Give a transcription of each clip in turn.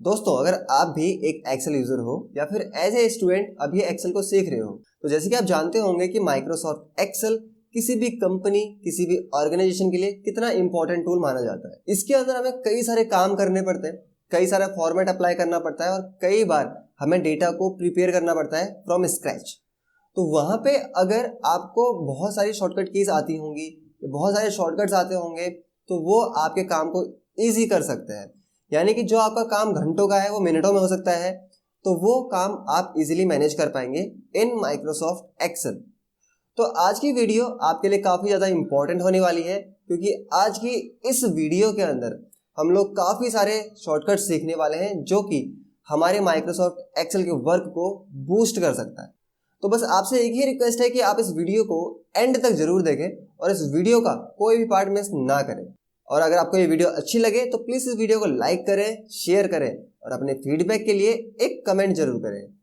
दोस्तों, अगर आप भी एक एक्सेल यूजर हो या फिर एज ए स्टूडेंट अभी एक्सेल को सीख रहे हो, तो जैसे कि आप जानते होंगे कि माइक्रोसॉफ्ट एक्सेल किसी भी कंपनी, किसी भी ऑर्गेनाइजेशन के लिए कितना इंपॉर्टेंट टूल माना जाता है। इसके अंदर हमें कई सारे काम करने पड़ते हैं, कई सारा फॉर्मेट अप्लाई करना पड़ता है और कई बार हमें डेटा को प्रिपेयर करना पड़ता है फ्रॉम स्क्रैच। तो वहां पे अगर आपको बहुत सारी शॉर्टकट कीज आती होंगी, बहुत सारे शॉर्टकट्स आते होंगे, तो वो आपके काम को ईजी कर सकते हैं। यानी कि जो आपका काम घंटों का है वो मिनटों में हो सकता है, तो वो काम आप इजीली मैनेज कर पाएंगे इन माइक्रोसॉफ्ट एक्सेल। तो आज की वीडियो आपके लिए काफ़ी ज़्यादा इंपॉर्टेंट होने वाली है, क्योंकि आज की इस वीडियो के अंदर हम लोग काफ़ी सारे शॉर्टकट सीखने वाले हैं जो कि हमारे माइक्रोसॉफ्ट एक्सेल के वर्क को बूस्ट कर सकता है। तो बस आपसे एक ही रिक्वेस्ट है कि आप इस वीडियो को एंड तक जरूर देखें और इस वीडियो का कोई भी पार्ट मिस ना करें। और अगर आपको ये वीडियो अच्छी लगे तो प्लीज़ इस वीडियो को लाइक करें, शेयर करें और अपने फीडबैक के लिए एक कमेंट जरूर करें।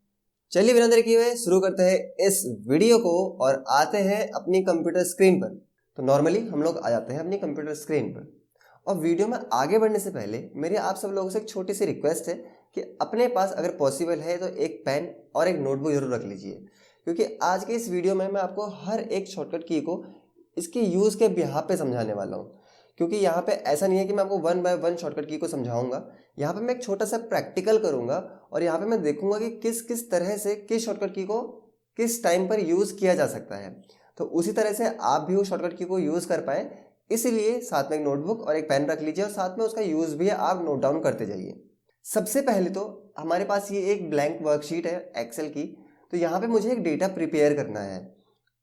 चलिए बिना देर किए हुए शुरू करते हैं इस वीडियो को और आते हैं अपनी कंप्यूटर स्क्रीन पर। तो नॉर्मली हम लोग आ जाते हैं अपनी कंप्यूटर स्क्रीन पर, और वीडियो में आगे बढ़ने से पहले मेरी आप सब लोगों से एक छोटी सी रिक्वेस्ट है कि अपने पास अगर पॉसिबल है तो एक पेन और एक नोटबुक जरूर रख लीजिए, क्योंकि आज के इस वीडियो में मैं आपको हर एक शॉर्टकट की को इसके यूज़ के बिहाफ पे समझाने वाला हूँ। क्योंकि यहाँ पे ऐसा नहीं है कि मैं आपको वन बाय वन शॉर्टकट की को समझाऊंगा, यहाँ पे मैं एक छोटा सा प्रैक्टिकल करूँगा और यहाँ पे मैं देखूंगा कि किस किस तरह से किस शॉर्टकट की को किस टाइम पर यूज़ किया जा सकता है। तो उसी तरह से आप भी उस शॉर्टकट की को यूज़ कर पाएँ, इसीलिए साथ में एक नोटबुक और एक पेन रख लीजिए और साथ में उसका यूज़ भी है, आप नोट डाउन करते जाइए। सबसे पहले तो हमारे पास ये एक ब्लैंक वर्कशीट है एक्सेल की, तो यहाँ पे मुझे एक डेटा प्रिपेयर करना है।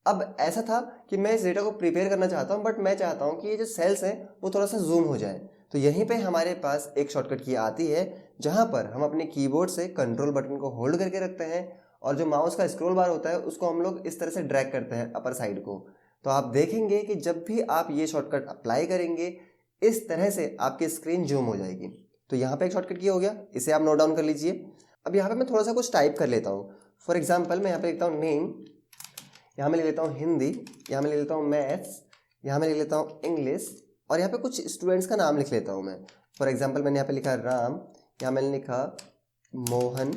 अब ऐसा था कि मैं इस डेटा को प्रिपेयर करना चाहता हूँ, बट मैं चाहता हूँ कि ये जो सेल्स हैं वो थोड़ा सा जूम हो जाए। तो यहीं पे हमारे पास एक शॉर्टकट की आती है, जहाँ पर हम अपने कीबोर्ड से कंट्रोल बटन को होल्ड करके रखते हैं और जो माउस का स्क्रॉल बार होता है उसको हम लोग इस तरह से ड्रैग करते हैं अपर साइड को। तो आप देखेंगे कि जब भी आप ये शॉर्टकट अप्लाई करेंगे, इस तरह से आपकी स्क्रीन जूम हो जाएगी। तो यहाँ पे एक शॉर्टकट की हो गया, इसे आप नोट डाउन कर लीजिए। अब यहाँ पे मैं थोड़ा सा कुछ टाइप कर लेता हूँ। फॉर एग्जाम्पल मैं यहाँ पे लिखता हूँ नेम, यहाँ मैं ले लेता हूँ हिंदी, यहाँ मैं ले लेता हूँ मैथ्स, यहाँ मैं ले लेता हूँ इंग्लिश, और यहाँ पे कुछ स्टूडेंट्स का नाम लिख लेता हूँ मैं। फॉर एग्जांपल मैंने यहाँ पे लिखा राम, यहाँ मैंने लिखा मोहन,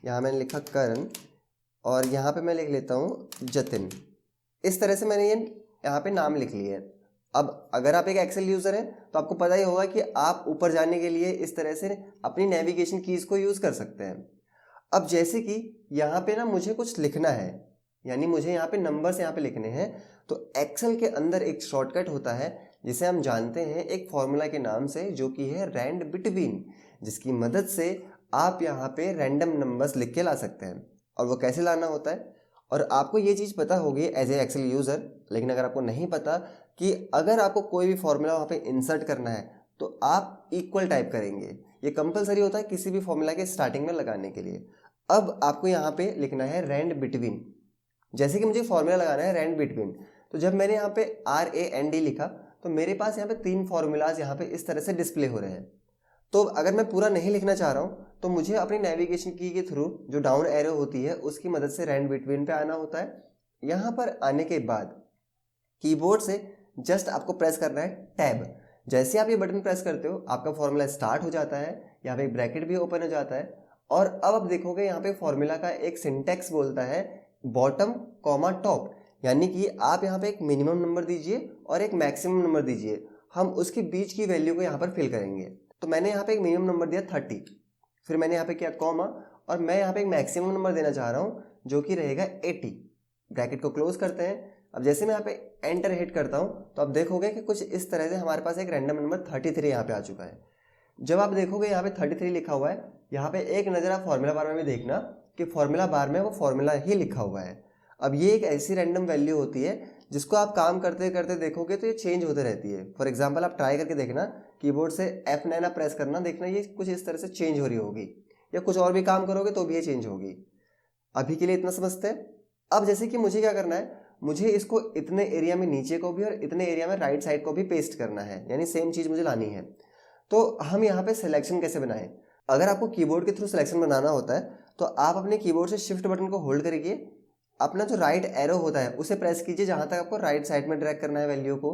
यहाँ मैंने लिखा करण, और यहाँ पे मैं लिख लेता हूँ जतिन। इस तरह से मैंने ये यहाँ पे नाम लिख लिए हैं। अब अगर आप एक एक्सेल यूज़र हैं तो आपको पता ही होगा कि आप ऊपर जाने के लिए इस तरह से अपनी नेविगेशन कीज़ को यूज़ कर सकते हैं। अब जैसे कि यहाँ पे ना मुझे कुछ लिखना है, यानी मुझे यहाँ पे नंबर्स यहाँ पे लिखने हैं, तो एक्सेल के अंदर एक शॉर्टकट होता है जिसे हम जानते हैं एक फॉर्मूला के नाम से, जो कि है रैंड बिटवीन, जिसकी मदद से आप यहाँ पे रैंडम नंबर्स लिख के ला सकते हैं। और वो कैसे लाना होता है, और आपको ये चीज़ पता होगी एज ए एक्सेल यूज़र, लेकिन अगर आपको नहीं पता कि अगर आपको कोई भी फॉर्मूला वहाँ पे इंसर्ट करना है तो आप इक्वल टाइप करेंगे। ये कंपलसरी होता है किसी भी फॉर्मूला के स्टार्टिंग में लगाने के लिए। अब आपको यहाँ पे लिखना है रैंड बिटवीन। जैसे कि मुझे फॉर्मूला लगाना है रैंड बिटवीन, तो जब मैंने यहाँ पे RAND लिखा तो मेरे पास यहाँ पे 3 फॉर्मूलाज यहाँ पे इस तरह से डिस्प्ले हो रहे हैं। तो अगर मैं पूरा नहीं लिखना चाह रहा हूँ तो मुझे अपनी नेविगेशन की के थ्रू जो डाउन एरो होती है उसकी मदद से रैंड बिटवीन पे आना होता है। यहाँ पर आने के बाद कीबोर्ड से जस्ट आपको प्रेस करना है टैब। जैसे आप ये बटन प्रेस करते हो आपका फॉर्मूला स्टार्ट हो जाता है, यहाँ पे ब्रैकेट भी ओपन हो जाता है, और अब आप देखोगे यहाँ पे फॉर्मूला का एक सिंटेक्स बोलता है बॉटम कॉमा टॉप, यानी कि आप यहाँ पे एक मिनिमम नंबर दीजिए और एक मैक्सिमम नंबर दीजिए, हम उसके बीच की वैल्यू को यहाँ पर फिल करेंगे। तो मैंने यहाँ पे एक मिनिमम नंबर दिया 30, फिर मैंने यहाँ पे किया कॉमा, और मैं यहाँ पे एक मैक्सिमम नंबर देना चाह रहा हूँ जो कि रहेगा 80। ब्रैकेट को क्लोज करते हैं। अब जैसे मैं यहाँ पे एंटर हिट करता हूँ तो आप देखोगे कि कुछ इस तरह से हमारे पास एक रैंडम नंबर 33 यहाँ पे आ चुका है। जब आप देखोगे यहाँ पे 33 लिखा हुआ है, यहाँ पे एक नज़र आप फॉर्मूला बार में भी देखना कि फॉर्मूला बार में वो फॉर्मूला ही लिखा हुआ है। अब ये एक ऐसी रैंडम वैल्यू होती है जिसको आप काम करते करते देखोगे तो ये चेंज होते रहती है। फॉर एग्जांपल आप ट्राई करके देखना, कीबोर्ड से F9 आप प्रेस करना, देखना ये कुछ इस तरह से चेंज हो रही होगी, या कुछ और भी काम करोगे तो भी ये चेंज होगी। अभी के लिए इतना समझते हैं। अब जैसे कि मुझे क्या करना है, मुझे इसको इतने एरिया में नीचे को भी और इतने एरिया में राइट साइड को भी पेस्ट करना है, यानी सेम चीज़ मुझे लानी है। तो हम यहाँ पे सिलेक्शन कैसे बनाएं? अगर आपको कीबोर्ड के थ्रू सिलेक्शन बनाना होता है तो आप अपने कीबोर्ड से शिफ्ट बटन को होल्ड करिए, अपना जो राइट एरो होता है उसे प्रेस कीजिए जहाँ तक आपको राइट साइड में ड्रैग करना है वैल्यू को।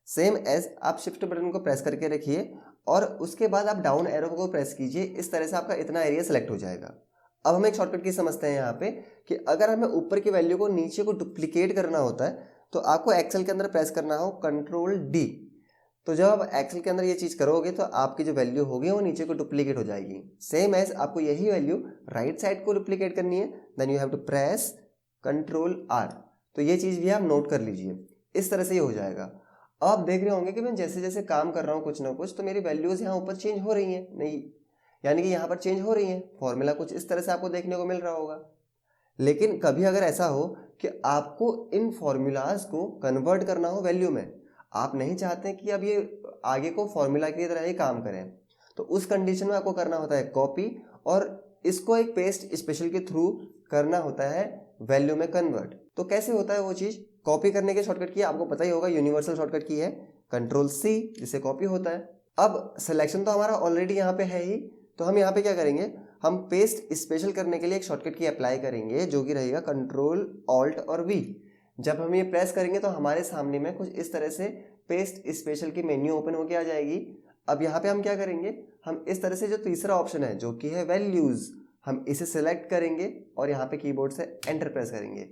सेम एज आप शिफ्ट बटन को प्रेस करके रखिए और उसके बाद आप डाउन एरो को प्रेस कीजिए, इस तरह से आपका इतना एरिया सेलेक्ट हो जाएगा। अब हम एक शॉर्टकट की समझते हैं यहाँ पे कि अगर हमें ऊपर की वैल्यू को नीचे को डुप्लीकेट करना होता है तो आपको एक्सेल के अंदर प्रेस करना हो कंट्रोल डी। तो जब आप एक्सेल के अंदर ये चीज़ करोगे तो आपकी जो वैल्यू होगी वो नीचे को डुप्लीकेट हो जाएगी। सेम एज आपको यही वैल्यू राइट साइड को डुप्लीकेट करनी है, then you have to press control R. तो ये चीज़ भी आप नोट कर लीजिए, इस तरह से ये हो जाएगा। अब आप देख रहे होंगे कि मैं जैसे जैसे काम कर रहा हूँ कुछ ना कुछ तो मेरी वैल्यूज़ यहाँ ऊपर चेंज हो रही हैं, नहीं यानी कि यहाँ पर चेंज हो रही हैं, फॉर्मूला कुछ इस तरह से आपको देखने को मिल रहा होगा। लेकिन कभी अगर ऐसा हो कि आपको इन फॉर्मूलाज को कन्वर्ट करना हो वैल्यू में, आप नहीं चाहते कि अब ये आगे को फॉर्मूला की तरह ही काम करें, तो उस कंडीशन में आपको करना होता है कॉपी और इसको एक पेस्ट स्पेशल के थ्रू करना होता है वैल्यू में कन्वर्ट। तो कैसे होता है वो चीज़? कॉपी करने के शॉर्टकट की आपको पता ही होगा, यूनिवर्सल शॉर्टकट की है कंट्रोल सी, जिससे कॉपी होता है। अब सिलेक्शन तो हमारा ऑलरेडी यहाँ पे है ही, तो हम यहाँ पे क्या करेंगे, हम पेस्ट स्पेशल करने के लिए एक शॉर्टकट की अप्लाई करेंगे जो कि रहेगा कंट्रोल ऑल्ट और वी। जब हम ये प्रेस करेंगे तो हमारे सामने में कुछ इस तरह से पेस्ट स्पेशल की मेन्यू ओपन होकर आ जाएगी। अब यहाँ पे हम क्या करेंगे, हम इस तरह से जो तीसरा ऑप्शन है जो कि है वैल्यूज, हम इसे सिलेक्ट करेंगे और यहाँ पे कीबोर्ड से एंटर प्रेस करेंगे।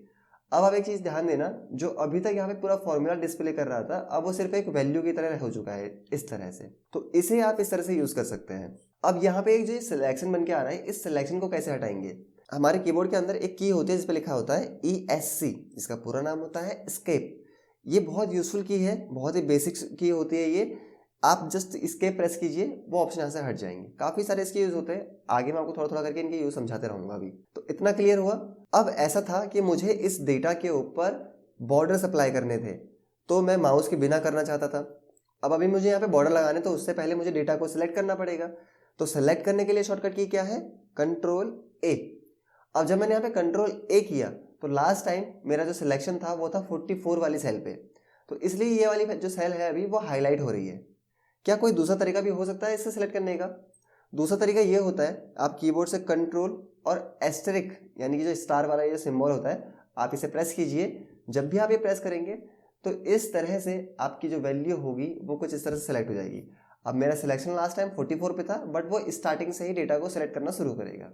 अब आप एक चीज़ ध्यान देना, जो अभी तक यहाँ पे पूरा फॉर्मूला डिस्प्ले कर रहा था अब वो सिर्फ एक वैल्यू की तरह हो चुका है इस तरह से। तो इसे आप इस तरह से यूज़ कर सकते हैं। अब यहाँ पे एक जो सिलेक्शन बन के आ रहा है, इस सिलेक्शन को कैसे हटाएंगे? हमारे कीबोर्ड के अंदर एक की होती है जिस पे लिखा होता है ESC, जिसका पूरा नाम होता है एस्केप। ये बहुत यूजफुल की है, बहुत ही बेसिक की होती है ये। आप जस्ट एस्केप प्रेस कीजिए, वो ऑप्शन यहाँ से हट जाएंगे। काफ़ी सारे इसके यूज़ होते हैं, आगे मैं आपको थोड़ा थोड़ा करके इनके यूज़ समझाते रहूँगा। अभी तो इतना क्लियर हुआ। अब ऐसा था कि मुझे इस डेटा के ऊपर बॉर्डर्स अप्लाई करने थे, तो मैं माउस के बिना करना चाहता था। अब अभी मुझे यहाँ पे बॉर्डर लगाने, तो उससे पहले मुझे डेटा को सिलेक्ट करना पड़ेगा। तो सेलेक्ट करने के लिए शॉर्टकट की क्या है, कंट्रोल ए। अब जब मैंने यहाँ पे कंट्रोल ए किया तो लास्ट टाइम मेरा जो सिलेक्शन था वो था 44 वाली सेल पे, तो इसलिए ये वाली जो सेल है अभी वो हाईलाइट हो रही है। क्या कोई दूसरा तरीका भी हो सकता है इससे सेलेक्ट करने का? दूसरा तरीका ये होता है, आप कीबोर्ड से कंट्रोल और एस्टेरिक यानी कि जो स्टार वाला ये सिंबल होता है, आप इसे प्रेस कीजिए। जब भी आप ये प्रेस करेंगे तो इस तरह से आपकी जो वैल्यू होगी वो कुछ इस तरह से सेलेक्ट हो जाएगी। अब मेरा सिलेक्शन लास्ट टाइम 44 पे था, बट वो स्टार्टिंग से ही डेटा को सिलेक्ट करना शुरू करेगा।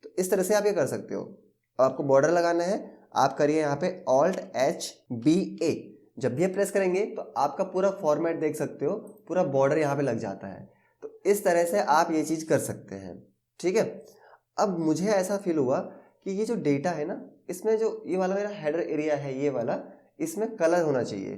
तो इस तरह से आप ये कर सकते हो। आपको बॉर्डर लगाना है, आप करिए यहाँ पे Alt+HBA। जब भी आप प्रेस करेंगे तो आपका पूरा फॉर्मेट देख सकते हो, पूरा बॉर्डर यहाँ पे लग जाता है। तो इस तरह से आप ये चीज़ कर सकते हैं, ठीक है। अब मुझे ऐसा फील हुआ कि ये जो डेटा है ना, इसमें जो ये वाला मेरा हेडर एरिया है ये वाला, इसमें कलर होना चाहिए।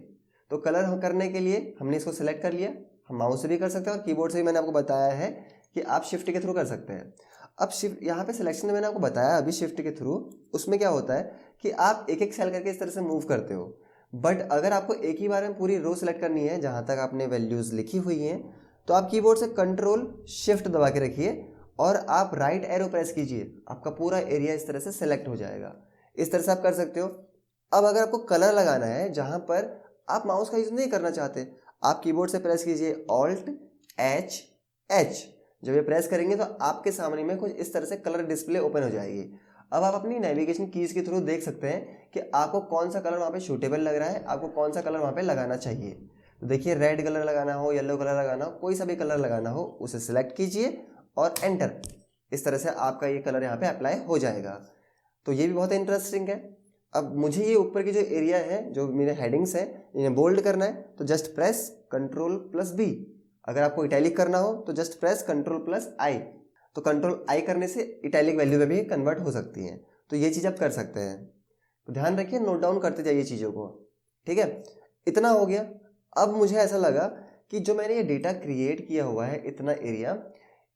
तो कलर करने के लिए हमने इसको सिलेक्ट कर लिया। हम माउस से भी कर सकते हैं और कीबोर्ड से भी मैंने आपको बताया है कि आप शिफ्ट के थ्रू कर सकते हैं। अब शिफ्ट यहाँ पे सिलेक्शन में मैंने आपको बताया अभी शिफ्ट के थ्रू, उसमें क्या होता है कि आप एक एक सेल करके इस तरह से मूव करते हो। बट अगर आपको एक ही बार में पूरी रो सेलेक्ट करनी है जहाँ तक आपने वैल्यूज़ लिखी हुई हैं, तो आप कीबोर्ड से कंट्रोल शिफ्ट दबा के रखिए और आप राइट एरो प्रेस कीजिए, आपका पूरा एरिया इस तरह से सेलेक्ट हो जाएगा। इस तरह से आप कर सकते हो। अब अगर आपको कलर लगाना है जहाँ पर आप माउस का यूज़ नहीं करना चाहते, आप कीबोर्ड से प्रेस कीजिए Alt+H। जब ये प्रेस करेंगे तो आपके सामने में कुछ इस तरह से कलर डिस्प्ले ओपन हो जाएगी। अब आप अपनी नेविगेशन कीज़ के थ्रू देख सकते हैं कि आपको कौन सा कलर वहाँ पे सूटेबल लग रहा है, आपको कौन सा कलर वहाँ पे लगाना चाहिए। तो देखिए, रेड कलर लगाना हो, येलो कलर लगाना हो, कोई सा भी कलर लगाना हो, उसे सिलेक्ट कीजिए और एंटर। इस तरह से आपका ये कलर यहाँ पे अप्लाई हो जाएगा। तो ये भी बहुत इंटरेस्टिंग है। अब मुझे ये ऊपर की जो एरिया है, जो मेरे हेडिंग्स हैं, इन्हें बोल्ड करना है, तो जस्ट प्रेस Ctrl+B। अगर आपको इटैलिक करना हो तो जस्ट प्रेस Ctrl+I। तो Ctrl+I करने से इटैलिक वैल्यू में भी कन्वर्ट हो सकती हैं। तो ये चीज़ आप कर सकते हैं। तो ध्यान रखिए, नोट डाउन करते जाइए चीज़ों को, ठीक है। इतना हो गया। अब मुझे ऐसा लगा कि जो मैंने ये डेटा क्रिएट किया हुआ है, इतना एरिया,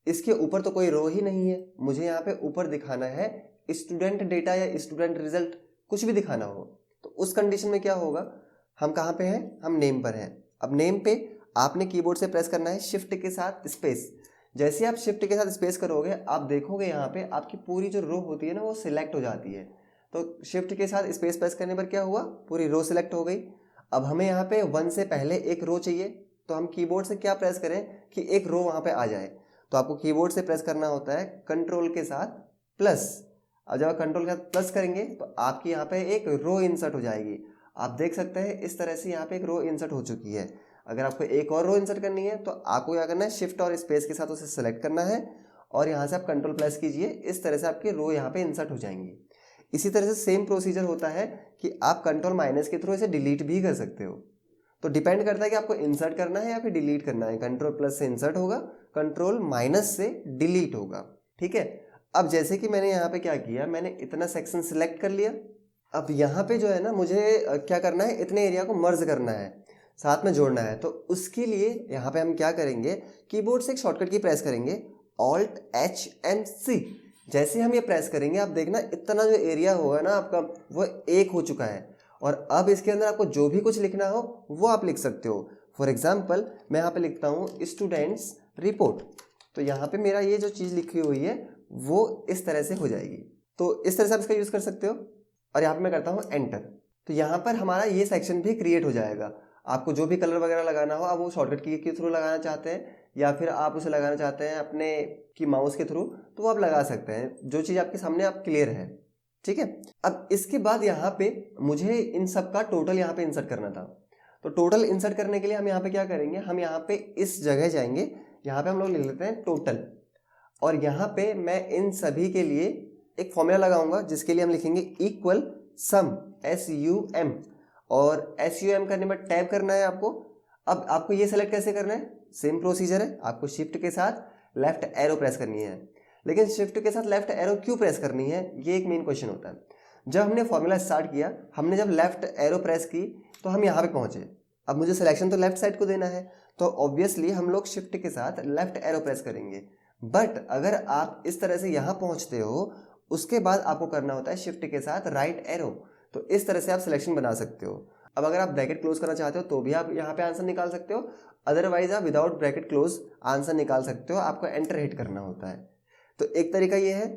इसके ऊपर तो कोई रो ही नहीं है। मुझे यहाँ पे ऊपर दिखाना है स्टूडेंट डेटा या स्टूडेंट रिजल्ट, कुछ भी दिखाना हो। तो उस कंडीशन में क्या होगा, हम कहाँ पे हैं, हम नेम पर हैं। अब नेम पे आपने कीबोर्ड से प्रेस करना है शिफ्ट के साथ स्पेस। जैसे आप शिफ्ट के साथ स्पेस करोगे, आप देखोगे यहाँ पे आपकी पूरी जो रो होती है ना, वो सिलेक्ट हो जाती है। तो शिफ्ट के साथ स्पेस प्रेस करने पर क्या हुआ, पूरी रो सिलेक्ट हो गई। अब हमें यहाँ पे 1 से पहले एक रो चाहिए, तो हम कीबोर्ड से क्या प्रेस करें कि एक रो वहाँ पे आ जाए। तो आपको कीबोर्ड से प्रेस करना होता है कंट्रोल के साथ प्लस। अब जब आप कंट्रोल के साथ प्लस करेंगे तो आपकी यहाँ पे एक रो इंसर्ट हो जाएगी। आप देख सकते हैं इस तरह से यहाँ पे एक रो इंसर्ट हो चुकी है। अगर आपको एक और रो इंसर्ट करनी है तो आपको क्या करना है, शिफ्ट और स्पेस के साथ उसे सेलेक्ट करना है और यहाँ से आप कंट्रोल प्रेस कीजिए, इस तरह से आपकी रो यहाँ पे इंसर्ट हो जाएंगी। इसी तरह से सेम प्रोसीजर होता है कि आप कंट्रोल माइनस के थ्रू इसे डिलीट भी कर सकते हो। तो डिपेंड करता है कि आपको इंसर्ट करना है या फिर डिलीट करना है। कंट्रोल प्लस से इंसर्ट होगा, कंट्रोल माइनस से डिलीट होगा। ठीक है, अब जैसे कि मैंने यहाँ पे क्या किया, मैंने इतना सेक्शन सिलेक्ट कर लिया। अब यहाँ पे जो है ना, मुझे क्या करना है, इतने एरिया को मर्ज करना है, साथ में जोड़ना है। तो उसके लिए यहाँ पे हम क्या करेंगे, कीबोर्ड से एक शॉर्टकट की प्रेस करेंगे, Alt H M C। जैसे हम ये प्रेस करेंगे आप देखना इतना जो एरिया होगा ना आपका वो एक हो चुका है। और अब इसके अंदर आपको जो भी कुछ लिखना हो वो आप लिख सकते हो। फॉर एग्जाम्पल मैं यहाँ पे लिखता हूँ स्टूडेंट्स रिपोर्ट, तो यहाँ पे मेरा ये जो चीज़ लिखी हुई है वो इस तरह से हो जाएगी। तो इस तरह से आप इसका यूज़ कर सकते हो। और यहाँ पे मैं करता हूँ एंटर, तो यहाँ पर हमारा ये सेक्शन भी क्रिएट हो जाएगा। आपको जो भी कलर वगैरह लगाना हो आप वो शॉर्टकट की के थ्रू लगाना चाहते हैं या फिर आप उसे लगाना चाहते हैं अपने की माउस के थ्रू, तो वो आप लगा सकते हैं, जो चीज़ आपके सामने आप क्लियर है। ठीक है, अब इसके बाद यहाँ पे मुझे इन सब का टोटल यहाँ पे इंसर्ट करना था। तो टोटल इंसर्ट करने के लिए हम यहाँ पे क्या करेंगे, हम यहाँ पे इस जगह जाएंगे, यहाँ पे हम लोग लिख लेते हैं टोटल। और यहाँ पे मैं इन सभी के लिए एक फॉर्मूला लगाऊंगा जिसके लिए हम लिखेंगे इक्वल सम, SUM। और SUM करने पर टैब करना है आपको। अब आपको ये सेलेक्ट कैसे करना है, सेम प्रोसीजर है, आपको शिफ्ट के साथ लेफ्ट एरो प्रेस करनी है। लेकिन शिफ्ट के साथ लेफ्ट एरो क्यों प्रेस करनी है, ये एक मेन क्वेश्चन होता है। जब हमने फॉर्मूला स्टार्ट किया, हमने जब लेफ्ट एरो प्रेस की तो हम यहाँ पे पहुंचे। अब मुझे सिलेक्शन तो लेफ्ट साइड को देना है, तो ऑब्वियसली हम लोग शिफ्ट के साथ लेफ्ट एरो प्रेस करेंगे। बट अगर आप इस तरह से यहाँ पहुँचते हो, उसके बाद आपको करना होता है शिफ्ट के साथ राइट एरो। तो इस तरह से आप सिलेक्शन बना सकते हो। अब अगर आप ब्रैकेट क्लोज करना चाहते हो तो भी आप यहाँ पे आंसर निकाल सकते हो, अदरवाइज आप विदाउट ब्रैकेट क्लोज आंसर निकाल सकते हो, आपको एंटर हिट करना होता है। तो एक तरीका ये है।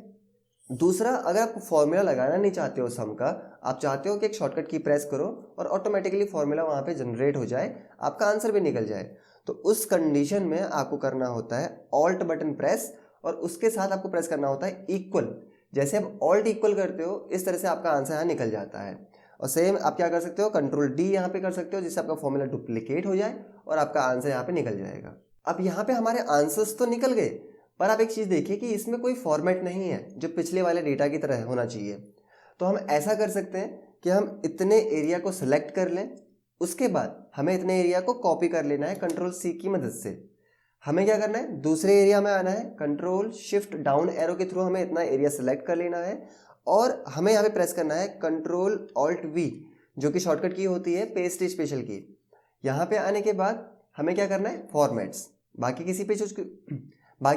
दूसरा, अगर आप फॉर्मूला लगाना नहीं चाहते हो सम का, आप चाहते हो कि एक शॉर्टकट की प्रेस करो और ऑटोमेटिकली फॉर्मूला वहाँ पे जनरेट हो जाए, आपका आंसर भी निकल जाए, तो उस कंडीशन में आपको करना होता है ऑल्ट बटन प्रेस और उसके साथ आपको प्रेस करना होता है इक्वल। जैसे आप ऑल्ट इक्वल करते हो इस तरह से आपका आंसर यहाँ निकल जाता है। और सेम आप क्या कर सकते हो, कंट्रोल D यहाँ पे कर सकते हो जिससे आपका फॉर्मूला डुप्लीकेट हो जाए और आपका आंसर यहाँ पे निकल जाएगा। अब यहाँ पे हमारे आंसर्स तो निकल गए, पर आप एक चीज़ देखिए कि इसमें कोई फॉर्मेट नहीं है जो पिछले वाले डेटा की तरह होना चाहिए। तो हम ऐसा कर सकते हैं कि हम इतने एरिया को सिलेक्ट कर लें, उसके बाद हमें इतने एरिया को कॉपी कर लेना है कंट्रोल C की मदद से। हमें क्या करना है, दूसरे एरिया में आना है, कंट्रोल शिफ्ट डाउन एरो के थ्रू हमें इतना एरिया सेलेक्ट कर लेना है और हमें यहाँ पे प्रेस करना है कंट्रोल ऑल्ट V, जो कि शॉर्टकट की होती है पेस्ट स्पेशल की। यहाँ पे आने के बाद हमें क्या करना है, फॉर्मेट्स। बाकी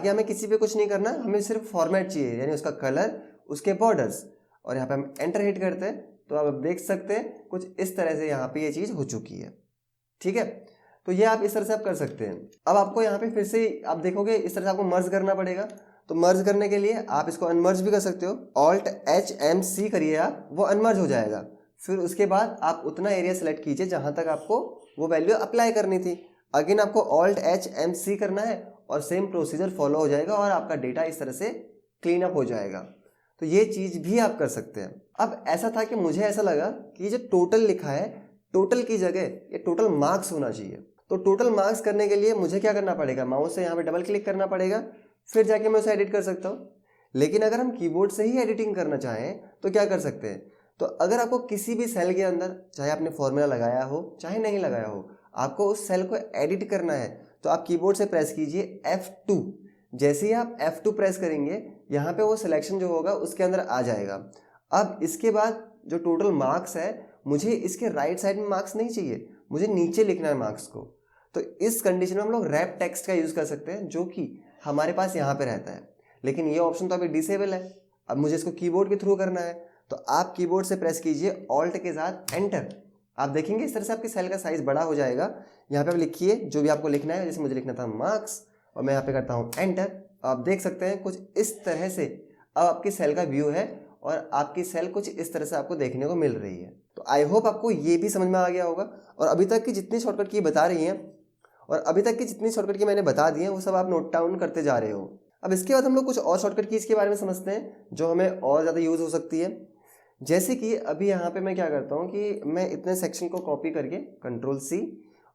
हमें किसी पे कुछ नहीं करना, हमें सिर्फ फॉर्मेट चाहिए, यानी उसका कलर, उसके बॉर्डर्स। और यहाँ पे हम एंटर हिट करते हैं तो आप देख सकते हैं कुछ इस तरह से यहाँ पे ये चीज़ हो चुकी है। ठीक है, तो ये आप इस तरह से आप कर सकते हैं। अब आपको यहाँ पे फिर से आप देखोगे इस तरह से आपको मर्ज करना पड़ेगा। तो मर्ज करने के लिए आप इसको अनमर्ज भी कर सकते हो, ऑल्ट HMC करिए आप, वो अनमर्ज हो जाएगा। फिर उसके बाद आप उतना एरिया सेलेक्ट कीजिए जहाँ तक आपको वो वैल्यू अप्लाई करनी थी। अगेन आपको ऑल्ट HMC करना है और सेम प्रोसीजर फॉलो हो जाएगा और आपका डेटा इस तरह से क्लीन अप हो जाएगा। तो ये चीज़ भी आप कर सकते हैं। अब ऐसा था कि मुझे ऐसा लगा कि जो टोटल लिखा है, टोटल की जगह ये टोटल मार्क्स होना चाहिए। तो टोटल मार्क्स करने के लिए मुझे क्या करना पड़ेगा, माउस से यहाँ पे डबल क्लिक करना पड़ेगा, फिर जाके मैं उसे एडिट कर सकता हूँ। लेकिन अगर हम कीबोर्ड से ही एडिटिंग करना चाहें तो क्या कर सकते हैं, तो अगर आपको किसी भी सेल के अंदर, चाहे आपने फॉर्मूला लगाया हो चाहे नहीं लगाया हो, आपको उस सेल को एडिट करना है तो आप कीबोर्ड से प्रेस कीजिए F2। जैसे ही आप F2 प्रेस करेंगे यहाँ पे वो सिलेक्शन जो होगा उसके अंदर आ जाएगा। अब इसके बाद जो टोटल मार्क्स है, मुझे इसके राइट साइड में मार्क्स नहीं चाहिए, मुझे नीचे लिखना है मार्क्स को। तो इस कंडीशन में हम लोग रैप टेक्स्ट का यूज़ कर सकते हैं, जो कि हमारे पास यहाँ पे रहता है। लेकिन ये ऑप्शन तो अभी डिसेबल है। अब मुझे इसको कीबोर्ड के थ्रू करना है, तो आप कीबोर्ड से प्रेस कीजिए ऑल्ट के साथ एंटर। आप देखेंगे इस तरह से आपकी सेल का साइज बड़ा हो जाएगा। यहाँ पे आप लिखिए जो भी आपको लिखना है, जैसे मुझे लिखना था मार्क्स, और मैं यहाँ पे करता हूँ एंटर। आप देख सकते हैं कुछ इस तरह से अब आपकी सेल का व्यू है और आपकी सेल कुछ इस तरह से आपको देखने को मिल रही है। तो आई होप आपको ये भी समझ में आ गया होगा। और अभी तक की जितनी शॉर्टकट की बता रही हैं और अभी तक की जितनी शॉर्टकट की मैंने बता दी है वो सब आप नोट डाउन करते जा रहे हो। अब इसके बाद हम लोग कुछ और शॉर्टकट कीज़ के बारे में समझते हैं जो हमें और ज़्यादा यूज़ हो सकती है। जैसे कि अभी यहाँ पे मैं क्या करता हूँ कि मैं इतने सेक्शन को कॉपी करके कंट्रोल C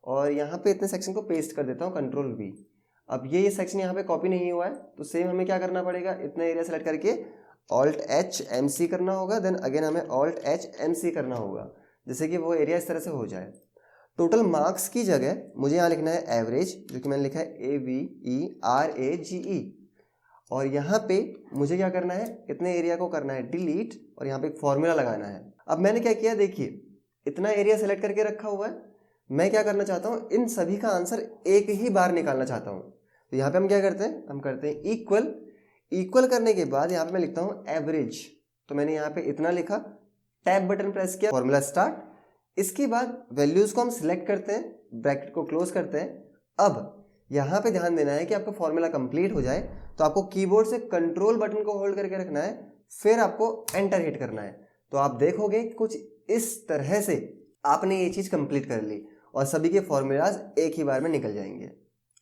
और यहाँ पे इतने सेक्शन को पेस्ट कर देता हूँ, कंट्रोल V। अब ये सेक्शन यहाँ पे कॉपी नहीं हुआ है, तो सेम हमें क्या करना पड़ेगा, इतना एरिया सेलेक्ट करके Alt H MC करना होगा, देन अगेन हमें Alt H MC करना होगा, जैसे कि वो एरिया इस तरह से हो जाए। टोटल मार्क्स की जगह मुझे यहाँ लिखना है एवरेज, जो कि मैंने लिखा है AVERAGE, और यहाँ पे मुझे क्या करना है, इतने एरिया को करना है डिलीट और यहाँ पे एक फॉर्मूला लगाना है। अब मैंने क्या किया, देखिए इतना एरिया सेलेक्ट करके रखा हुआ है, मैं क्या करना चाहता हूँ, इन सभी का आंसर एक ही बार निकालना चाहता हूँ। तो यहाँ पे हम क्या करते हैं, हम करते हैं इक्वल, इक्वल करने के बाद यहाँ पे मैं लिखता हूँ एवरेज, तो मैंने यहाँ पे इतना लिखा, टैब बटन प्रेस किया, फॉर्मूला स्टार्ट। इसके बाद वैल्यूज को हम सिलेक्ट करते हैं, ब्रैकेट को क्लोज करते हैं। अब यहाँ पे ध्यान देना है कि आपका फॉर्मूला कंप्लीट हो जाए तो आपको कीबोर्ड से कंट्रोल बटन को होल्ड करके रखना है, फिर आपको एंटर हिट करना है। तो आप देखोगे कुछ इस तरह से आपने ये चीज कंप्लीट कर ली और सभी के फॉर्मूलाज एक ही बार में निकल जाएंगे।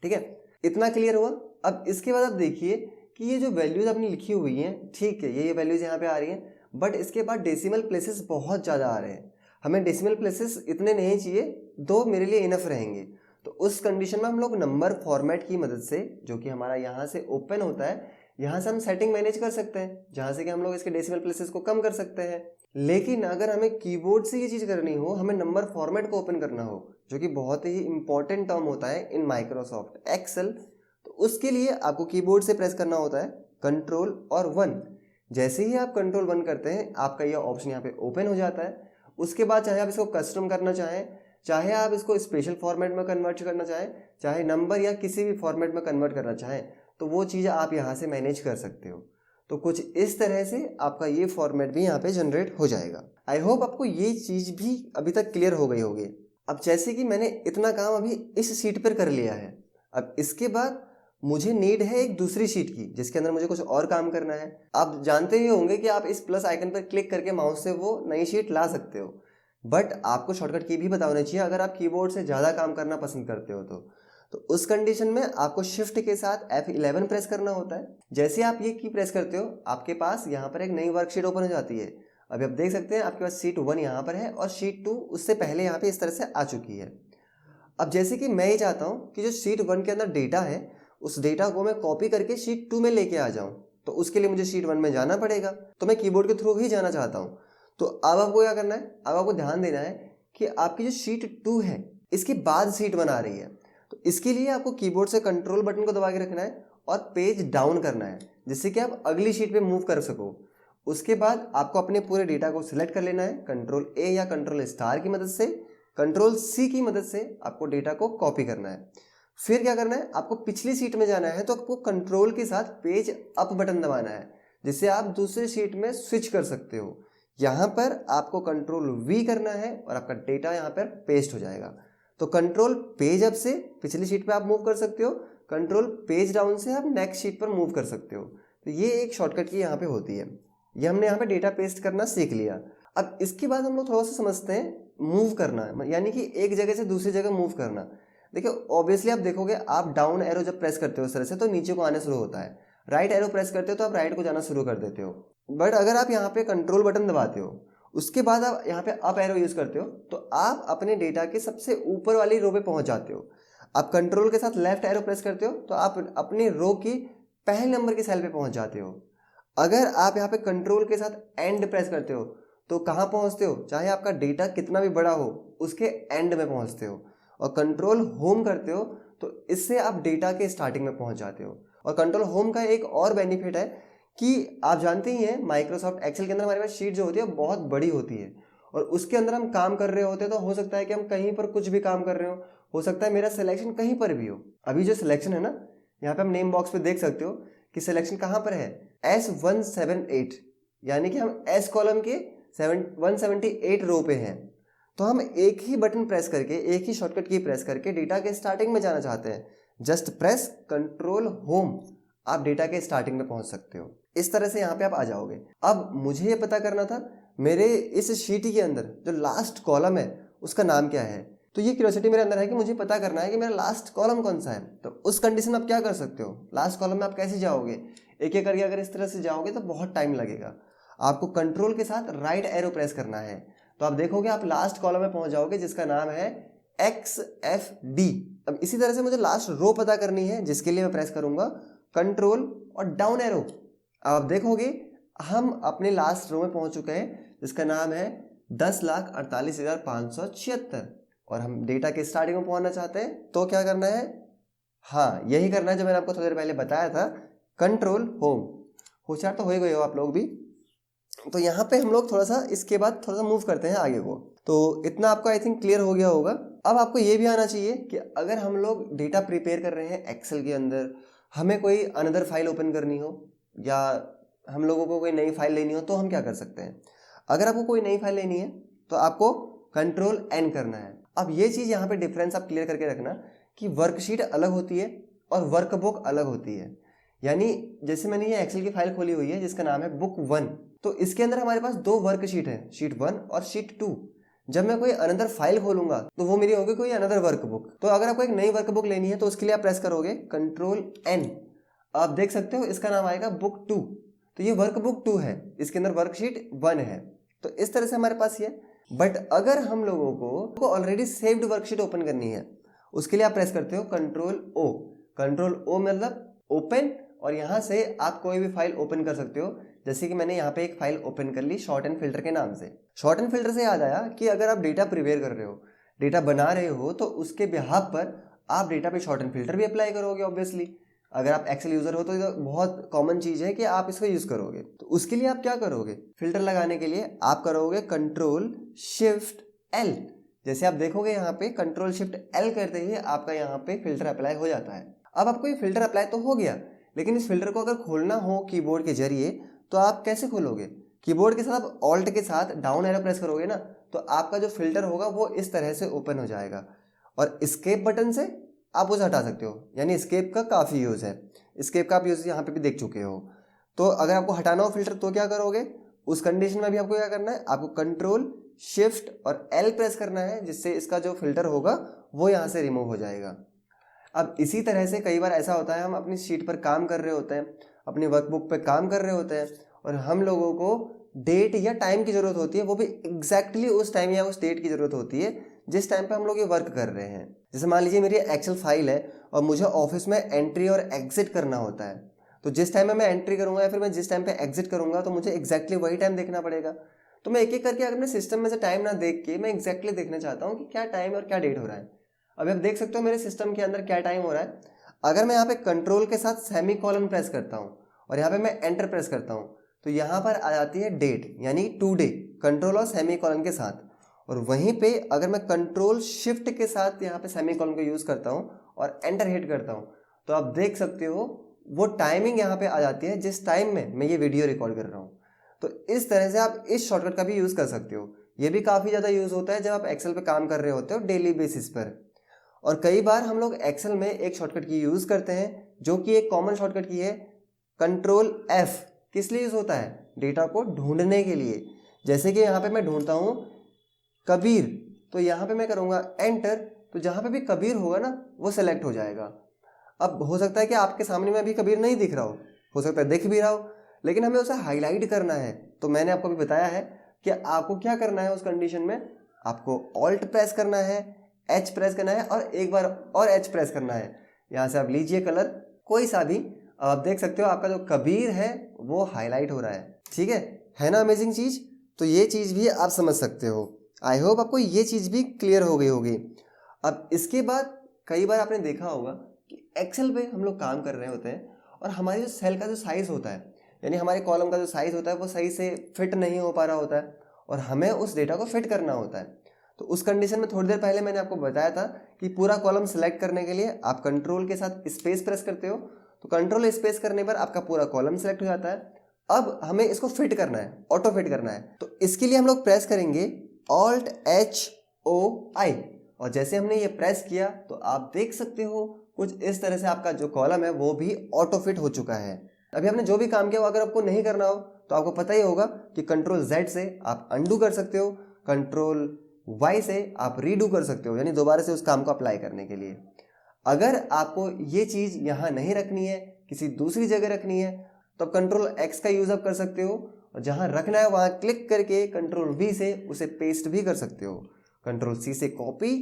ठीक है, इतना क्लियर हुआ। अब इसके बाद आप देखिए कि ये जो वैल्यूज आपने लिखी हुई हैं, ठीक है, ये वैल्यूज यहाँ पे आ रही हैं, बट इसके बाद डेसिमल प्लेसेस बहुत ज़्यादा आ रहे हैं। हमें डेसिमल प्लेसेस इतने नहीं चाहिए, 2 मेरे लिए इनफ रहेंगे। तो उस कंडीशन में हम लोग नंबर फॉर्मेट की मदद से, जो कि हमारा यहाँ से ओपन होता है, यहाँ से हम सेटिंग मैनेज कर सकते हैं, जहाँ से कि हम लोग इसके डेसिमल प्लेसेस को कम कर सकते हैं। लेकिन अगर हमें कीबोर्ड से ये चीज़ करनी हो, हमें नंबर फॉर्मेट को ओपन करना हो, जो कि बहुत ही इंपॉर्टेंट टर्म होता है इन माइक्रोसॉफ्ट एक्सेल, तो उसके लिए आपको कीबोर्ड से प्रेस करना होता है कंट्रोल और 1। जैसे ही आप कंट्रोल 1 करते हैं, आपका यह ऑप्शन यहाँ पे ओपन हो जाता है। उसके बाद चाहे आप इसको कस्टम करना चाहें, चाहे आप इसको स्पेशल फॉर्मेट में कन्वर्ट करना चाहें, चाहे नंबर या किसी भी फॉर्मेट में कन्वर्ट करना चाहें, तो वो चीज़ आप यहाँ से मैनेज कर सकते हो। तो कुछ इस तरह से आपका ये फॉर्मेट भी यहाँ पे जनरेट हो जाएगा। आई होप आपको ये चीज़ भी अभी तक क्लियर हो गई होगी। अब जैसे कि मैंने इतना काम अभी इस शीट पर कर लिया है, अब इसके बाद मुझे नीड है एक दूसरी शीट की, जिसके अंदर मुझे कुछ और काम करना है। आप जानते ही होंगे कि आप इस प्लस आइकन पर क्लिक करके माउस से वो नई शीट ला सकते हो, बट आपको शॉर्टकट की भी पता होना चाहिए अगर आप कीबोर्ड से ज़्यादा काम करना पसंद करते हो तो उस कंडीशन में आपको शिफ्ट के साथ F11 प्रेस करना होता है। जैसे आप ये की प्रेस करते हो, आपके पास यहाँ पर एक नई वर्कशीट ओपन हो जाती है। अभी आप देख सकते हैं आपके पास शीट 1 यहाँ पर है और शीट 2 उससे पहले यहाँ पे इस तरह से आ चुकी है। अब जैसे कि मैं ये चाहता हूँ कि जो शीट 1 के अंदर डेटा है, उस डेटा को मैं कॉपी करके शीट 2 में लेके आ जाऊँ, तो उसके लिए मुझे शीट 1 में जाना पड़ेगा। तो मैं कीबोर्ड के थ्रू ही जाना चाहता हूँ। तो अब आपको क्या करना है, अब आपको ध्यान देना है कि आपकी जो शीट 2 है, इसके बाद शीट 1 आ रही है। तो इसके लिए आपको कीबोर्ड से कंट्रोल बटन को दबा के रखना है और पेज डाउन करना है, जिससे कि आप अगली शीट पे मूव कर सको। उसके बाद आपको अपने पूरे डेटा को सिलेक्ट कर लेना है, कंट्रोल A या कंट्रोल स्टार की मदद से, कंट्रोल C की मदद से आपको डेटा को कॉपी करना है। फिर क्या करना है, आपको पिछली शीट में जाना है, तो आपको कंट्रोल के साथ पेज अप बटन दबाना है, जिससे आप दूसरी शीट में स्विच कर सकते हो। यहाँ पर आपको कंट्रोल V करना है और आपका डेटा यहाँ पर पेस्ट हो जाएगा। तो कंट्रोल पेज अप से पिछली शीट पे आप मूव कर सकते हो, कंट्रोल पेज डाउन से आप नेक्स्ट शीट पर मूव कर सकते हो। तो ये एक शॉर्टकट की यहाँ पे होती है। ये हमने यहाँ पे डेटा पेस्ट करना सीख लिया। अब इसके बाद हम लोग थोड़ा सा समझते हैं मूव करना, यानी कि एक जगह से दूसरी जगह मूव करना। देखिए ऑब्वियसली आप देखोगे, आप डाउन एरो जब प्रेस करते हो इस तरह से, तो नीचे को आने शुरू होता है। राइट एरो प्रेस करते हो तो आप राइट को जाना शुरू कर देते हो। बट अगर आप यहाँ पे कंट्रोल बटन दबाते हो, उसके बाद आप यहाँ पे अप एरो यूज करते हो, तो आप अपने डेटा के सबसे ऊपर वाली रो पे पहुंच जाते हो। आप कंट्रोल के साथ लेफ्ट एरो प्रेस करते हो तो आप अपने रो की पहले नंबर की सेल पे पहुंच जाते हो। अगर आप यहाँ पे कंट्रोल के साथ एंड प्रेस करते हो तो कहाँ पहुंचते हो, चाहे आपका डेटा कितना भी बड़ा हो, उसके एंड में पहुंचते हो। और कंट्रोल होम करते हो तो इससे आप डेटा के स्टार्टिंग में पहुंच जाते हो। और कंट्रोल होम का एक और बेनिफिट है कि आप जानते ही हैं माइक्रोसॉफ्ट एक्सेल के अंदर हमारे पास शीट जो होती है बहुत बड़ी होती है, और उसके अंदर हम काम कर रहे होते हैं। तो हो सकता है कि हम कहीं पर कुछ भी काम कर रहे हो सकता है मेरा सिलेक्शन कहीं पर भी हो। अभी जो सिलेक्शन है ना, यहाँ पे हम नेम बॉक्स पे देख सकते हो कि सिलेक्शन कहाँ पर है, S178, यानी कि हम S कॉलम के 178 रो पे हैं। तो हम एक ही बटन प्रेस करके, एक ही शॉर्टकट की प्रेस करके डेटा के स्टार्टिंग में जाना चाहते हैं, जस्ट प्रेस कंट्रोल होम, आप डेटा के स्टार्टिंग में पहुंच सकते हो। इस तरह से यहाँ पे आप आ जाओगे। अब मुझे ये पता करना था मेरे इस शीट के अंदर जो लास्ट कॉलम है उसका नाम क्या है। तो ये क्यूरियोसिटी मेरे अंदर है कि मुझे पता करना है कि मेरा लास्ट कॉलम कौन सा है। तो उस कंडीशन में आप क्या कर सकते हो, लास्ट कॉलम में आप कैसे जाओगे, एक एक करके अगर इस तरह से जाओगे तो बहुत टाइम लगेगा। आपको कंट्रोल के साथ राइट एरो प्रेस करना है, तो आप देखोगे आप लास्ट कॉलम में पहुंच जाओगे जिसका नाम है XFD। अब इसी तरह से मुझे लास्ट रो पता करनी है, जिसके लिए मैं प्रेस करूंगा कंट्रोल और डाउन एरो। आप देखोगे हम अपने लास्ट रो में पहुंच चुके हैं, जिसका नाम है 10,48,576, और हम डेटा के स्टार्टिंग में पहुंचना चाहते हैं। तो क्या करना है, हाँ यही करना है जो मैंने आपको थोड़ी देर पहले बताया था, कंट्रोल होम। होशियार तो हो गए हो आप लोग भी। तो यहाँ पे हम लोग थोड़ा सा इसके बाद थोड़ा सा मूव करते हैं आगे को। तो इतना आपको आई थिंक क्लियर हो गया होगा। अब आपको ये भी आना चाहिए कि अगर हम लोग डेटा प्रिपेयर कर रहे हैं एक्सेल के अंदर, हमें कोई अनदर फाइल ओपन करनी हो या हम लोगों को कोई नई फाइल लेनी हो, तो हम क्या कर सकते हैं। अगर आपको कोई नई फाइल लेनी है तो आपको कंट्रोल एन करना है। अब ये चीज़ यहाँ पे डिफरेंस आप क्लियर करके रखना कि वर्कशीट अलग होती है और वर्कबुक अलग होती है। यानी जैसे मैंने ये एक्सेल की फाइल खोली हुई है जिसका नाम है बुक 1, तो इसके अंदर हमारे पास दो वर्कशीट है, शीट 1 और शीट 2। जब मैं कोई अनदर फाइल खोलूंगा तो वो मेरी होगी कोई अनदर वर्कबुक। तो अगर आपको एक नई वर्कबुक लेनी है तो उसके लिए आप प्रेस करोगे कंट्रोल एन। आप देख सकते हो इसका नाम आएगा बुक 2। तो ये वर्कबुक 2 है, इसके अंदर वर्कशीट 1 है। तो इस तरह से हमारे पास ये। बट अगर हम लोगों को ऑलरेडी सेव्ड वर्कशीट ओपन करनी है, उसके लिए आप प्रेस करते हो कंट्रोल ओ। कंट्रोल ओ मतलब ओपन, और यहां से आप कोई भी फाइल ओपन कर सकते हो। जैसे कि मैंने यहाँ पे एक फाइल ओपन कर ली शॉर्ट एंड फिल्टर के नाम से। शॉर्ट एंड फिल्टर से याद आया कि अगर आप डेटा प्रिपेयर कर रहे हो, डेटा बना रहे हो, तो उसके बिहाफ पर आप डेटा पे शॉर्ट एंड फिल्टर भी अप्लाई करोगे ऑब्वियसली। अगर आप एक्सेल यूजर हो तो ये बहुत कॉमन चीज है कि आप इसको यूज करोगे। तो उसके लिए आप क्या करोगे, फिल्टर लगाने के लिए आप करोगे कंट्रोल शिफ्ट एल। जैसे आप देखोगे यहाँ पे कंट्रोल शिफ्ट एल करते ही आपका यहाँ पे फिल्टर अप्लाई हो जाता है। अब आपको ये फिल्टर अप्लाई तो हो गया, लेकिन इस फिल्टर को अगर खोलना हो कीबोर्ड के जरिए तो आप कैसे खोलोगे। कीबोर्ड के साथ आप ऑल्ट के साथ डाउन एरो प्रेस करोगे ना, तो आपका जो फिल्टर होगा वो इस तरह से ओपन हो जाएगा, और एस्केप बटन से आप उसे हटा सकते हो। यानी एस्केप का काफ़ी यूज़ है, एस्केप का आप यूज़ यहाँ पे भी देख चुके हो। तो अगर आपको हटाना हो फिल्टर तो क्या करोगे, उस कंडीशन में भी आपको क्या करना है, आपको कंट्रोल शिफ्ट और एल प्रेस करना है, जिससे इसका जो फिल्टर होगा वो यहाँ से रिमूव हो जाएगा। अब इसी तरह से कई बार ऐसा होता है, हम अपनी शीट पर काम कर रहे होते हैं, अपनी वर्कबुक पे काम कर रहे होते हैं, और हम लोगों को डेट या टाइम की ज़रूरत होती है, वो भी एग्जैक्टली उस टाइम या उस डेट की ज़रूरत होती है जिस टाइम पे हम लोग ये वर्क कर रहे हैं। जैसे मान लीजिए मेरी एक्सेल फाइल है और मुझे ऑफिस में एंट्री और एग्जिट करना होता है, तो जिस टाइम में मैं एंट्री करूंगा या फिर मैं जिस टाइम पे एग्जिट करूंगा तो मुझे एग्जैक्टली वही टाइम देखना पड़ेगा। तो मैं एक एक करके अगर मैं सिस्टम में से टाइम ना देख के मैं एग्जैक्टली देखना चाहता हूँ कि क्या टाइम और क्या डेट हो रहा है। अभी आप देख सकते हो मेरे सिस्टम के अंदर क्या टाइम हो रहा है। अगर मैं यहाँ पे कंट्रोल के साथ सेमी कॉलन प्रेस करता हूँ और यहाँ पे मैं एंटर प्रेस करता हूँ, तो यहाँ पर आ जाती है डेट, यानी टुडे, कंट्रोल और सेमी कॉलन के साथ। और वहीं पे अगर मैं कंट्रोल शिफ्ट के साथ यहाँ पे सेमी कॉलन को यूज करता हूँ और एंटर हिट करता हूँ, तो आप देख सकते हो वो टाइमिंग यहाँ पे आ जाती है जिस टाइम में मैं ये वीडियो रिकॉर्ड कर रहा हूँ। तो इस तरह से आप इस शॉर्टकट का भी यूज कर सकते हो। ये भी काफी ज्यादा यूज होता है जब आप एक्सेल पे काम कर रहे होते हो डेली बेसिस पर। और कई बार हम लोग एक्सेल में एक शॉर्टकट की यूज करते हैं जो कि एक कॉमन शॉर्टकट की है, कंट्रोल एफ। किस लिए यूज होता है, डेटा को ढूंढने के लिए। जैसे कि यहाँ पे मैं ढूंढता हूँ कबीर, तो यहाँ पे मैं करूँगा एंटर, तो जहाँ पे भी कबीर होगा ना वो सेलेक्ट हो जाएगा। अब हो सकता है कि आपके सामने में अभी कबीर नहीं दिख रहा हो सकता है दिख भी रहा हो, लेकिन हमें उसे हाईलाइट करना है। तो मैंने आपको भी बताया है कि आपको क्या करना है उस कंडीशन में, आपको ऑल्ट प्रेस करना है, एच प्रेस करना है और एक बार और एच प्रेस करना है। यहाँ से आप लीजिए कलर कोई सा भी, आप देख सकते हो आपका जो कबीर है वो हाईलाइट हो रहा है। ठीक है ना, अमेजिंग चीज। तो ये चीज भी आप समझ सकते हो। आई होप आपको ये चीज भी क्लियर हो गई होगी। अब इसके बाद कई बार आपने देखा होगा कि एक्सेल पे हम लोग काम कर रहे होते हैं और हमारी जो सेल का जो साइज होता है, यानी हमारे कॉलम का जो साइज होता है वो सही से फिट नहीं हो पा रहा होता है और हमें उस डेटा को फिट करना होता है। तो उस कंडीशन में थोड़ी देर पहले मैंने आपको बताया था कि पूरा कॉलम सेलेक्ट करने के लिए आप कंट्रोल के साथ स्पेस प्रेस करते हो, तो कंट्रोल स्पेस करने पर आपका पूरा कॉलम सेलेक्ट हो जाता है। अब हमें इसको फिट करना है, ऑटो फिट करना है। तो इसके लिए हम लोग प्रेस करेंगे ऑल्ट एच ओ आई, और जैसे हमने ये प्रेस किया तो आप देख सकते हो कुछ इस तरह से आपका जो कॉलम है वो भी ऑटो फिट हो चुका है। अभी हमने जो भी काम किया वो अगर आपको नहीं करना हो तो आपको पता ही होगा कि कंट्रोल जेड से आप अंडू कर सकते हो, कंट्रोल वाई से आप रीडू कर सकते हो, यानी दोबारा से उस काम को अप्लाई करने के लिए। अगर आपको ये चीज यहां नहीं रखनी है, किसी दूसरी जगह रखनी है, तो आप कंट्रोल एक्स का यूज आप कर सकते हो और जहां रखना है वहां क्लिक करके कंट्रोल वी से उसे पेस्ट भी कर सकते हो। कंट्रोल सी से कॉपी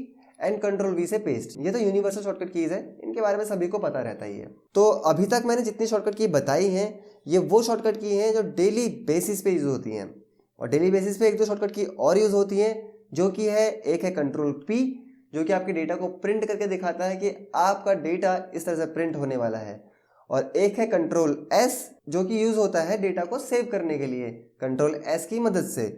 एंड कंट्रोल वी से पेस्ट। ये तो यूनिवर्सल शॉर्टकट कीज है, इनके बारे में सभी को पता रहता ही है। तो अभी तक मैंने जितनी शॉर्टकट की बताई हैं ये वो शॉर्टकट की हैं जो डेली बेसिस पे यूज होती हैं। और डेली बेसिस पे एक दो शॉर्टकट की और यूज होती हैं, जो कि है एक है कंट्रोल पी, जो कि आपके डेटा को प्रिंट करके दिखाता है कि आपका डेटा इस तरह से प्रिंट होने वाला है। और एक है कंट्रोल एस, जो कि यूज होता है डेटा को सेव करने के लिए कंट्रोल एस की मदद से।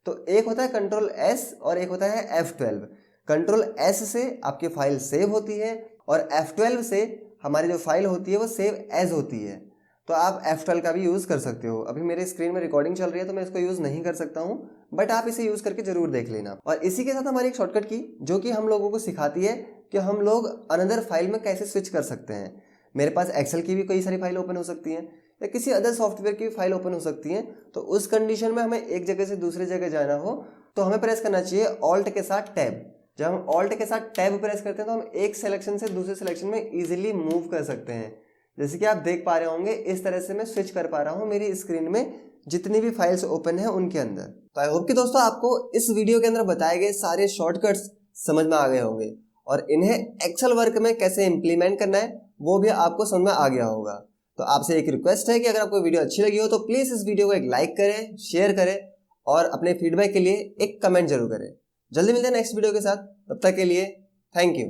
तो एक होता है कंट्रोल एस और एक होता है F12। कंट्रोल एस से आपकी फाइल सेव होती है और F12 से हमारी जो फाइल होती है वो सेव एज होती है। तो आप F12 का भी यूज़ कर सकते हो। अभी मेरे स्क्रीन में रिकॉर्डिंग चल रही है तो मैं इसको यूज़ नहीं कर सकता हूँ, बट आप इसे यूज़ करके जरूर देख लेना। और इसी के साथ हमारी एक शॉर्टकट की जो कि हम लोगों को सिखाती है कि हम लोग अनदर फाइल में कैसे स्विच कर सकते हैं। मेरे पास एक्सेल की भी कई सारी फाइल ओपन हो सकती हैं या किसी अदर सॉफ्टवेयर की भी फाइल ओपन हो सकती हैं। तो उस कंडीशन में हमें एक जगह से दूसरी जगह जाना हो तो हमें प्रेस करना चाहिए ऑल्ट के साथ टैब। जब हम ऑल्ट के साथ टैब प्रेस करते हैं तो हम एक सिलेक्शन से दूसरे सिलेक्शन में इजीली मूव कर सकते हैं। जैसे कि आप देख पा रहे होंगे इस तरह से मैं स्विच कर पा रहा हूँ मेरी स्क्रीन में जितनी भी फाइल्स ओपन है उनके अंदर। तो आई होप कि दोस्तों आपको इस वीडियो के अंदर बताए गए सारे शॉर्टकट्स समझ में आ गए होंगे और इन्हें एक्सेल वर्क में कैसे इंप्लीमेंट करना है वो भी आपको समझ में आ गया होगा। तो आपसे एक रिक्वेस्ट है कि अगर आपको वीडियो अच्छी लगी हो तो प्लीज इस वीडियो को एक लाइक करें, शेयर करें और अपने फीडबैक के लिए एक कमेंट जरूर करें। जल्दी मिलते हैं नेक्स्ट वीडियो के साथ, तब तक के लिए थैंक यू।